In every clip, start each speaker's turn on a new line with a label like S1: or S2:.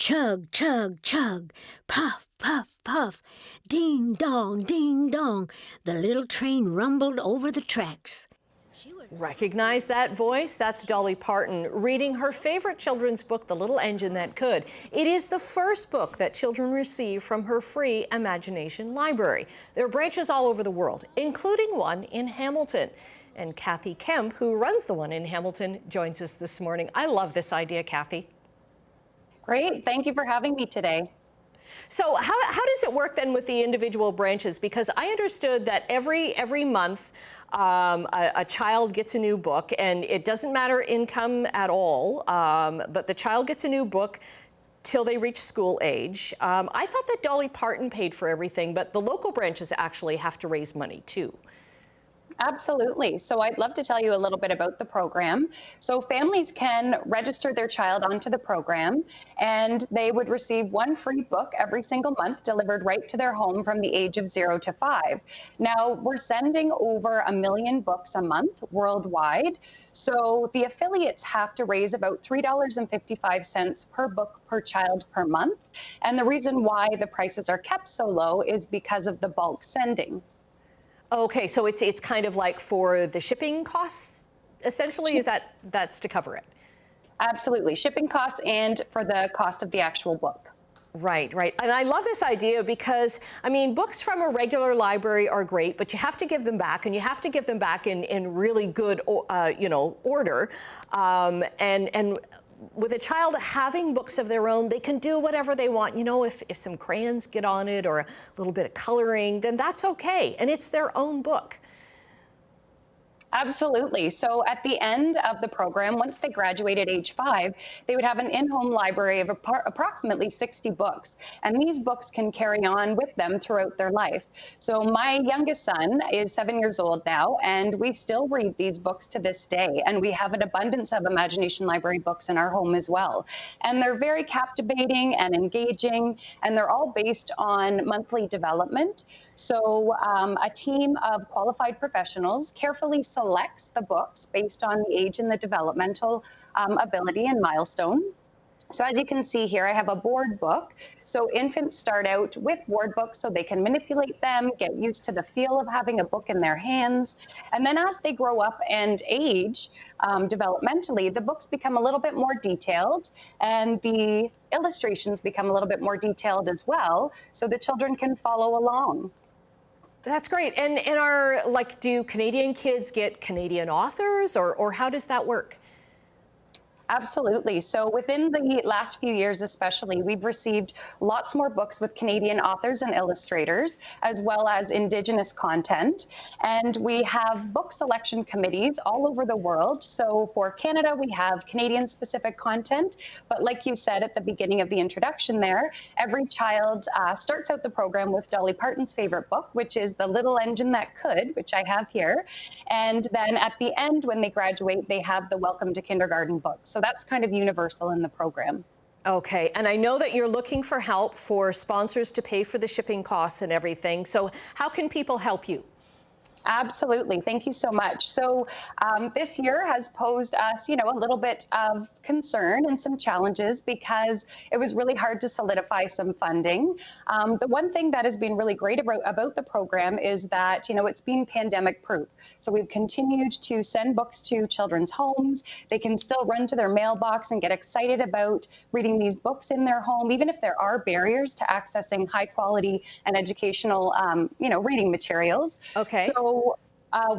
S1: Chug, chug, chug. Puff, puff, puff. Ding dong, ding dong. The little train rumbled over the tracks.
S2: Recognize that voice? That's Dolly Parton reading her favorite children's book, The Little Engine That Could. It is the first book that children receive from her free Imagination Library. There are branches all over the world, including one in Hamilton. And Kathy Kemp, who runs the one in Hamilton, joins us this morning. I love this idea, Kathy.
S3: Great. Thank you for having me today.
S2: So how does it work then with the individual branches? Because I understood that every month a child gets a new book, and it doesn't matter income at all, but the child gets a new book till they reach school age. I thought that Dolly Parton paid for everything, but the local branches actually have to raise money too.
S3: Absolutely. So I'd love to tell you a little bit about the program. So families can register their child onto the program, and they would receive one free book every single month delivered right to their home from the age of 0 to 5. Now, we're sending over 1 million books a month worldwide. So the affiliates have to raise about $3.55 per book per child per month. And the reason why the prices are kept so low is because of the bulk sending.
S2: Okay, so it's kind of like for the shipping costs, essentially, that's to cover it?
S3: Absolutely, shipping costs and for the cost of the actual book.
S2: Right, right. And I love this idea because, I mean, books from a regular library are great, but you have to give them back, and you have to give them back in really good, order. And with a child having books of their own, they can do whatever they want. You know, if some crayons get on it or a little bit of coloring, then that's okay. And it's their own book.
S3: Absolutely. So at the end of the program, once they graduate at age 5, they would have an in-home library of approximately 60 books. And these books can carry on with them throughout their life. So my youngest son is 7 years old now, and we still read these books to this day. And we have an abundance of Imagination Library books in our home as well. And they're very captivating and engaging, and they're all based on monthly development. So a team of qualified professionals carefully selects the books based on the age and the developmental ability and milestone. So as you can see here, I have a board book. So infants start out with board books so they can manipulate them, get used to the feel of having a book in their hands. And then as they grow up and age developmentally, the books become a little bit more detailed, and the illustrations become a little bit more detailed as well, so the children can follow along.
S2: That's great. And do Canadian kids get Canadian authors, or how does that work?
S3: Absolutely. So within the last few years especially, we've received lots more books with Canadian authors and illustrators, as well as Indigenous content. And we have book selection committees all over the world. So for Canada, we have Canadian-specific content. But like you said at the beginning of the introduction there, every child starts out the program with Dolly Parton's favorite book, which is The Little Engine That Could, which I have here. And then at the end, when they graduate, they have the Welcome to Kindergarten book. So that's kind of universal in the program.
S2: Okay, and I know that you're looking for help for sponsors to pay for the shipping costs and everything. So how can people help you?
S3: Absolutely. Thank you so much. So this year has posed us, a little bit of concern and some challenges because it was really hard to solidify some funding. The one thing that has been really great about the program is that, it's been pandemic proof. So we've continued to send books to children's homes. They can still run to their mailbox and get excited about reading these books in their home, even if there are barriers to accessing high quality and educational, reading materials.
S2: Okay.
S3: So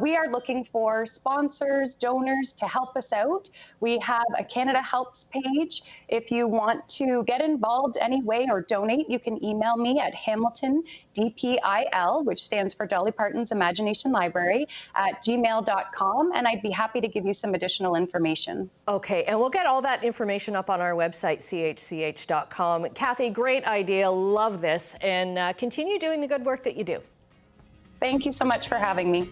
S3: we are looking for sponsors, donors to help us out. We have a Canada Helps page. If you want to get involved any way or donate, you can email me at hamiltondpil, which stands for Dolly Parton's Imagination Library, at gmail.com, and I'd be happy to give you some additional information.
S2: Okay, and we'll get all that information up on our website, chch.com. Kathy, great idea. Love this, and continue doing the good work that you do.
S3: Thank you so much for having me.